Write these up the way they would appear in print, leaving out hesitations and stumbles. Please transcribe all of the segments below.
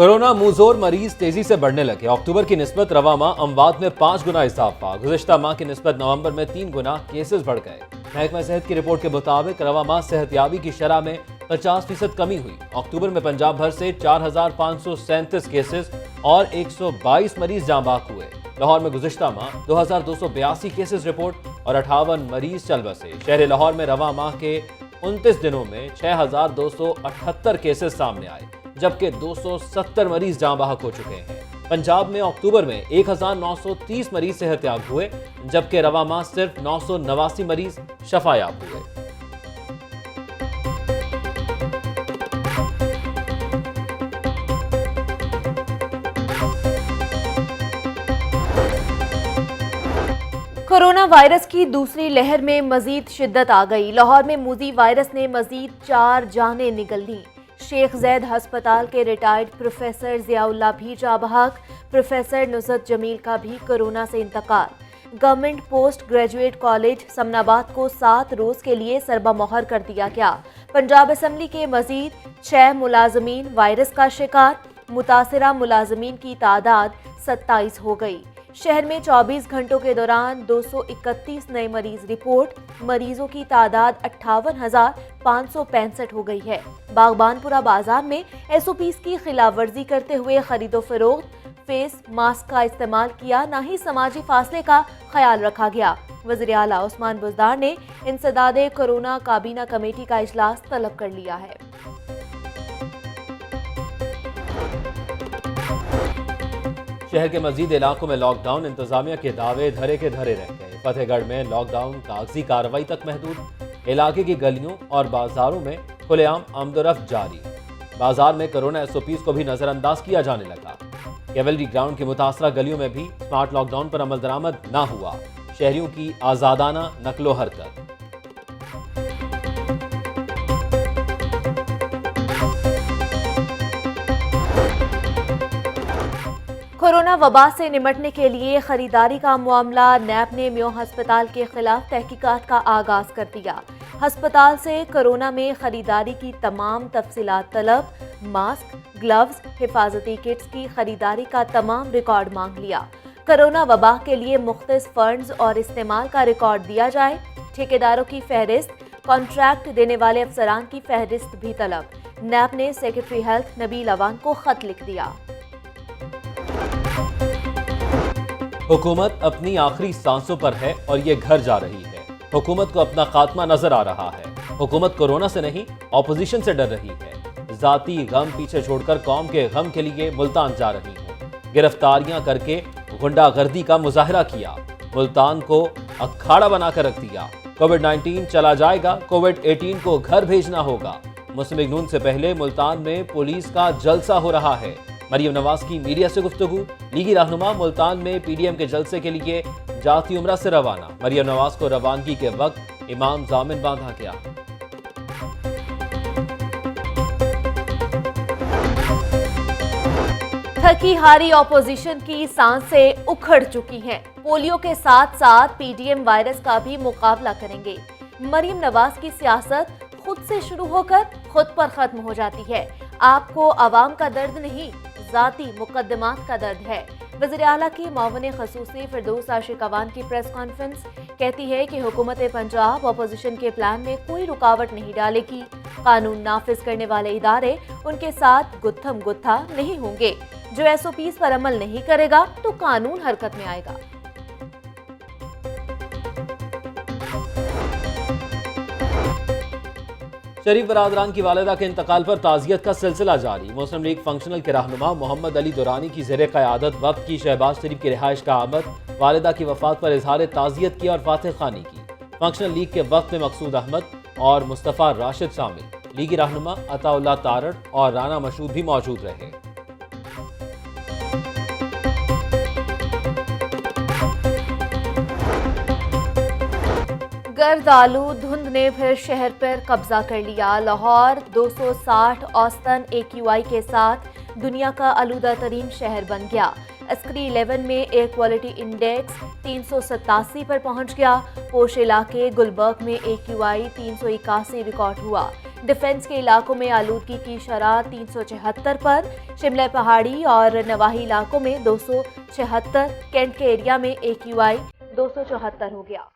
Corona मुंहजोर मरीज तेजी से बढ़ने लगे। अक्टूबर की निस्बत रवा माह अमवात में 5 गुना इजाफा। गुज़िश्ता माह की निस्बत नवंबर में 3 गुना केसेस बढ़ गए। महकमा सेहत की रिपोर्ट के मुताबिक रवा माह सेहतयाबी की शरह में 50% कमी हुई। अक्टूबर में पंजाब भर से 4,537 केसेस और 122 मरीज जाँ बाक हुए। लाहौर में गुज़िश्ता माह 2,282 केसेस रिपोर्ट और 58 मरीज चल बसे। शहर लाहौर में रवा माह के 29 दिनों में 6,278 केसेस सामने आए, जबकि 270 मरीज जाँ बहक हो चुके हैं। पंजाब में अक्टूबर में 1,930 मरीज सेहतयाब हुए, जबकि रवा माह सिर्फ 989 मरीज शफायाब हुए। कोरोना वायरस की दूसरी लहर में मजीद शिद्दत आ गई। लाहौर में मूजी वायरस ने मजीद 4 जानें निगल लीं। शेख जैद हस्पताल के रिटायर्ड प्रोफेसर जियाउल्लाह भी जाँ बहक। प्रोफेसर नुसरत जमील का भी कोरोना से इंतकाल। Government post graduate college Samanabad को 7 रोज के लिए सरबा मोहर कर दिया गया। पंजाब असम्बली के मजीद 6 मुलाजमीन वायरस का शिकार। मुतासरा मुलाजमीन की तादाद 27 हो गई। शहर में 24 घंटों के दौरान 231 नए मरीज रिपोर्ट। मरीजों की तादाद 58,565 हो गई है। बागबानपुरा बाजार में SOPs की खिलाफ वर्जी करते हुए खरीदो फरोख्त, फेस मास्क का इस्तेमाल किया, न ही समाजी फासले का ख्याल रखा गया। वज़ीर आला उस्मान बुज़दार ने इंसदादे कोरोना काबीना कमेटी का इजलास तलब कर लिया है। शहर के मजीद इलाकों में लॉकडाउन, इंतजामिया के दावे धरे के धरे रह गए। फतेहगढ़ में लॉकडाउन कागजी कार्रवाई तक महदूद। इलाके की गलियों और बाजारों में खुलेआम आमदोरफ्त जारी। बाजार में कोरोना SOPs को भी नजरअंदाज किया जाने लगा। कैवलरी ग्राउंड की मुतासरा गलियों में भी स्मार्ट लॉकडाउन पर अमल दरामद न हुआ। शहरियों की आजादाना नकलो हरकत। कोरोना वबा से निपटने के लिए खरीदारी का मामला। नैब ने म्यो हस्पताल के खिलाफ तहकीकात का आगाज कर दिया। हस्पताल से कोरोना में खरीदारी की तमाम तफसीलात तलब। मास्क, ग्लव्स, हिफाजती किट्स की खरीदारी का तमाम रिकॉर्ड मांग लिया। कोरोना वबा के लिए मुख्तलिफ फंड्स और इस्तेमाल का रिकॉर्ड दिया जाए। ठेकेदारों की फहरिस्त, कॉन्ट्रैक्ट देने वाले अफसरान की फहरिस्त भी तलब। नैब ने सेक्रेटरी हेल्थ नबील अवान को खत लिख दिया। हुकूमत अपनी आखिरी सांसों पर है और ये घर जा रही है। हुकूमत को अपना खात्मा नजर आ रहा है। हुकूमत कोरोना से नहीं, ऑपोजिशन से डर रही है। जाती गम पीछे छोड़कर कौम के गम के लिए मुल्तान जा रही है। गिरफ्तारियां करके गुंडागर्दी का मुजाहरा किया। मुल्तान को अखाड़ा बनाकर रख दिया। कोविड-19 चला जाएगा, कोविड-18 को घर भेजना होगा। मुस्लिम लीग नून से पहले मुल्तान में पुलिस का जलसा हो रहा है। मरियम नवाज की मीडिया से गुफ्तगू। लीगी रहनुमा मुल्तान में PDM के जलसे के लिए जाती उम्रा से रवाना। मरियम नवाज को रवानगी के वक्त इमाम जामिन बांधा गया। थकी हारी ऑपोजिशन की सांसें उखड़ चुकी हैं। पोलियो के साथ साथ PDM वायरस का भी मुकाबला करेंगे। मरियम नवाज की सियासत खुद से शुरू होकर खुद पर खत्म हो जाती है। आपको आवाम का दर्द नहीं, जाती मुकदमात का दर्द है। वज़ीर आला की मावन खसूसी फिरदौस आशिक अवान की प्रेस कॉन्फ्रेंस कहती है कि हुकूमत पंजाब अपोजिशन के प्लान में कोई रुकावट नहीं डालेगी। कानून नाफिज करने वाले इदारे उनके साथ गुत्थम गुत्था नहीं होंगे। जो SOPs पर अमल नहीं करेगा तो कानून हरकत में आएगा। शरीफ बरादरान की वालिदा के इंतकाल पर ताज़ियत का सिलसिला जारी। मुस्लिम लीग फंक्शनल के रहनुमा मोहम्मद अली दुरानी की ज़ेरे क़यादत वक्त की शहबाज शरीफ की रिहाइश का आमद। वालिदा की वफ़ात पर इजहार ताज़ियत की और फातिह खानी की। फंक्शनल लीग के वक्त में मकसूद अहमद और मुस्तफ़ा राशिद शामिल। लीगी रहनुमा अताउल्लाह तारड़ और राना मशहूद भी मौजूद रहे। गर्द आलू धुंध ने फिर शहर पर कब्जा कर लिया। लाहौर 260 औसतन AQI के साथ दुनिया का आलूदा तरीन शहर बन गया। अस्करी 11 में एयर क्वालिटी इंडेक्स 387 पर पहुंच गया। पोश इलाके गुलबर्ग में AQI 381 रिकॉर्ड हुआ। डिफेंस के इलाकों में आलूदगी की शरह 376 पर, शिमला पहाड़ी और नवाही इलाकों में 276, कैंट के एरिया में AQI 274 हो गया।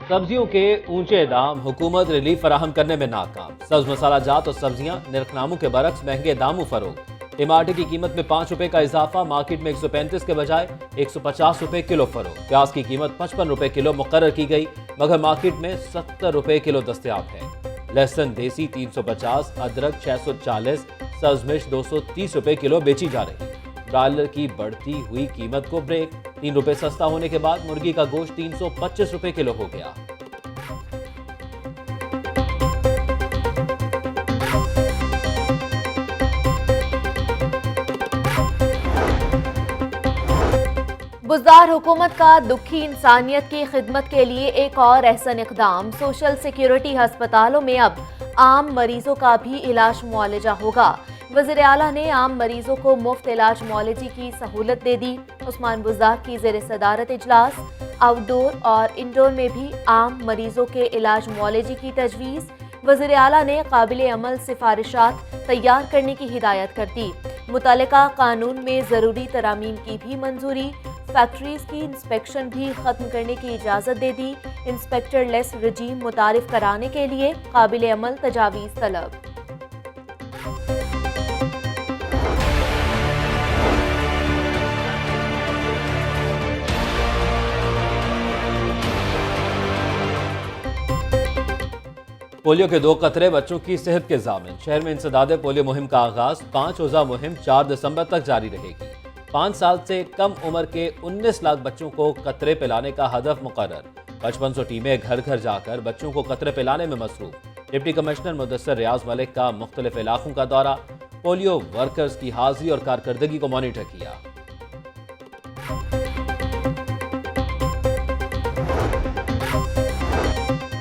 सब्जियों के ऊंचे दाम, हुकूमत रिलीफ फराहम करने में नाकाम। सब्ज मसाला जात और सब्जियां निर्खनामों के बरक्स महंगे दामों फरोग। टमाटर की कीमत में 5 रुपए का इजाफा, मार्केट में 135 के बजाय 150 रुपए किलो फरोग। प्याज की कीमत 55 रुपए किलो मुकर्रर की गई, मगर मार्केट में 70 रुपए किलो दस्तयाब है। लहसुन देसी 350, अदरक 640, सब्ज मिर्च 230 रुपए किलो बेची जा रही। डॉलर की बढ़ती हुई कीमत को ब्रेक, 3 रुपए सस्ता होने के बाद मुर्गी का गोश्त 325 रुपए किलो हो गया। बुज़दार हुकूमत का दुखी इंसानियत की खिदमत के लिए एक और एहसन इक़दाम। सोशल सिक्योरिटी अस्पतालों में अब आम मरीजों का भी इलाज मुआलजा होगा। वज़ीर आला ने आम मरीजों को मुफ्त इलाज मुआलजे की सहूलत दे दी। उस्मान बुज़दार की ज़ेर सदारत इजलास। आउटडोर और इंडोर में भी आम मरीजों के इलाज मुआलजे की तजवीज़। वज़ीर आला ने काबिल अमल सिफारिशात तैयार करने की हिदायत कर दी। मुतल्लिका कानून में ज़रूरी तरामीम की भी मंजूरी। फैक्ट्रीज की इंस्पेक्शन भी खत्म करने की इजाज़त दे दी। इंस्पेक्टर लेस रजीम मुतारिफ कराने के लिए काबिल अमल तजावीज़ तलब। पोलियो के 2 कतरे बच्चों की सेहत के ज़ामिन। शहर में इंसदाद पोलियो मुहिम का आगाज। 5 रोज़ा मुहिम 4 दिसंबर तक जारी रहेगी। 5 साल से कम उम्र के 19 लाख बच्चों को कतरे पिलाने का हदफ मुकर्रर। 5500 टीमें घर घर जाकर बच्चों को कतरे पिलाने में मसरूफ। डिप्टी कमिश्नर मुदस्सर रियाज मलिक का मुख्तलिफ इलाकों का दौरा। पोलियो वर्कर्स की हाजिरी और कारकर्दगी को मॉनिटर किया।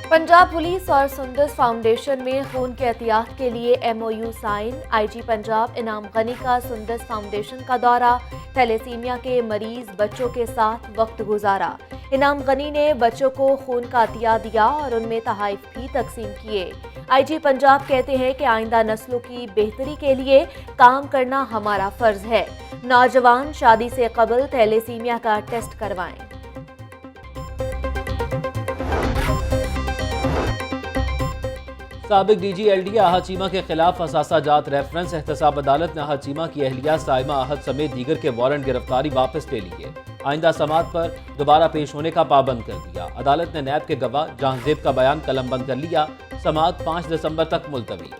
पंजाब पुलिस और सुंदस फाउंडेशन में खून के एहतियात के लिए MOU साइन। IG पंजाब इनाम गनी का सुंदस फाउंडेशन का दौरा। थैलेसीमिया के मरीज बच्चों के साथ वक्त गुजारा। इनाम गनी ने बच्चों को खून का अतिया दिया और उनमें तहाइफ भी तकसीम किए। IG पंजाब कहते हैं कि आइंदा नस्लों की बेहतरी के लिए काम करना हमारा फर्ज है। नौजवान शादी से कबल थैलेसीमिया का टेस्ट करवाएं। साबिक DG LD आहत चीमा के खिलाफ असासा जात रेफरेंस। एहतसाब अदालत ने आहत चीमा की अहलिया साइमा आहत समेत दीगर के वारंट गिरफ्तारी वापस ले लिए। आइंदा समात पर दोबारा पेश होने का पाबंद कर दिया। अदालत ने नैब के गवाह जहांजेब का बयान कलमबंद कर लिया। समात 5 दिसंबर तक मुलतवी।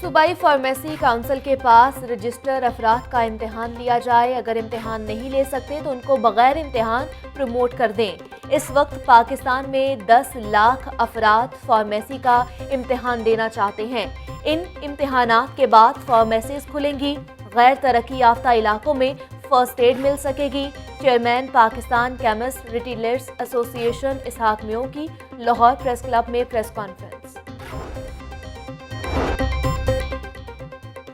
सूबाई फार्मेसी काउंसिल के पास रजिस्टर अफराद का इम्तिहान लिया जाए। अगर इम्तिहान नहीं ले सकते तो उनको बगैर इम्तिहान प्रमोट कर दें। इस वक्त पाकिस्तान में 10 लाख अफराद फार्मेसी का इम्तिहान देना चाहते हैं। इन इम्तिहानात के बाद फार्मेसीज खुलेंगी। गैर तरक्की याफ्ता इलाकों में फर्स्ट एड मिल सकेगी। Chairman Pakistan chemist retailers association Ishaq Mian की लाहौर प्रेस क्लब में press conference.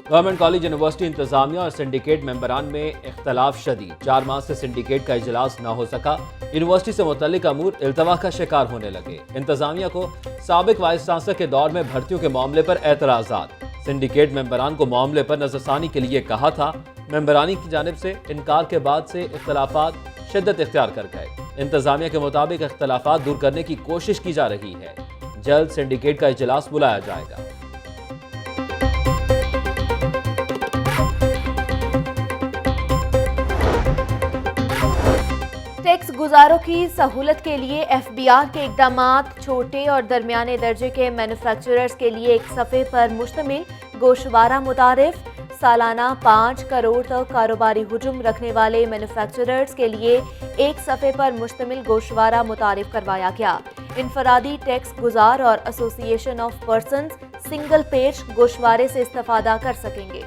Government college university इंतजामिया और सिंडिकेट मेंबरान में इख्तलाफ शदीद। 4 माह से सिंडिकेट का इजलास न हो सका। यूनिवर्सिटी से मुतल्लिक अमूर इल्तवा का शिकार होने लगे। इंतजामिया को साबिक वाइस चांसलर के दौर में भर्तियों के मामले पर एतराज़ात। सिंडिकेट मेंबरान को मामले पर नजरसानी के लिए कहा था। मेंबरानी की जानिब से इनकार के बाद से इख्तलाफात शिद्दत इख्तियार कर गए। इंतजामिया के मुताबिक इख्तलाफात दूर करने की कोशिश की जा रही है। जल्द सिंडिकेट का इजलास बुलाया जाएगा। टैक्स गुजारों की सहूलत के लिए FBR के इकदामात। छोटे और दरमियाने दर्जे के मैन्युफैक्चरर्स के लिए एक सफ़े पर मुश्तमिल गोशवारा मुतारिफ। सालाना 5 करोड़ तक कारोबारी हुजूम रखने वाले मैन्युफैक्चरर्स के लिए एक सफ़े पर मुश्तमिल गोशवारा मुतारिफ करवाया गया। इनफरादी टैक्स गुजार और association of persons single page गोशवारे से इस्तेफादा कर सकेंगे।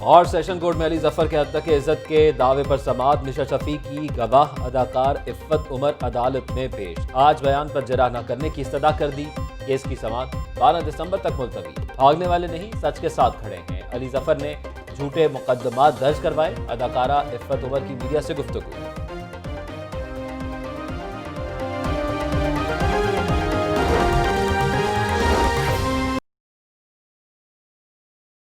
और सेशन कोर्ट में अली जफर के हत्या के इज्जत के दावे पर समाअत निशा शफी की गवाह अदाकार इफ़्फ़त उमर अदालत में पेश। आज बयान पर जरा न करने की इस्तदा कर दी। केस की समाअत 12 दिसंबर तक मुलतवी। भागने वाले नहीं, सच के साथ खड़े हैं। अली जफर ने झूठे मुकदमा दर्ज करवाए। अदाकारा इफ़्फ़त उमर की मीडिया से गुफ्तगू।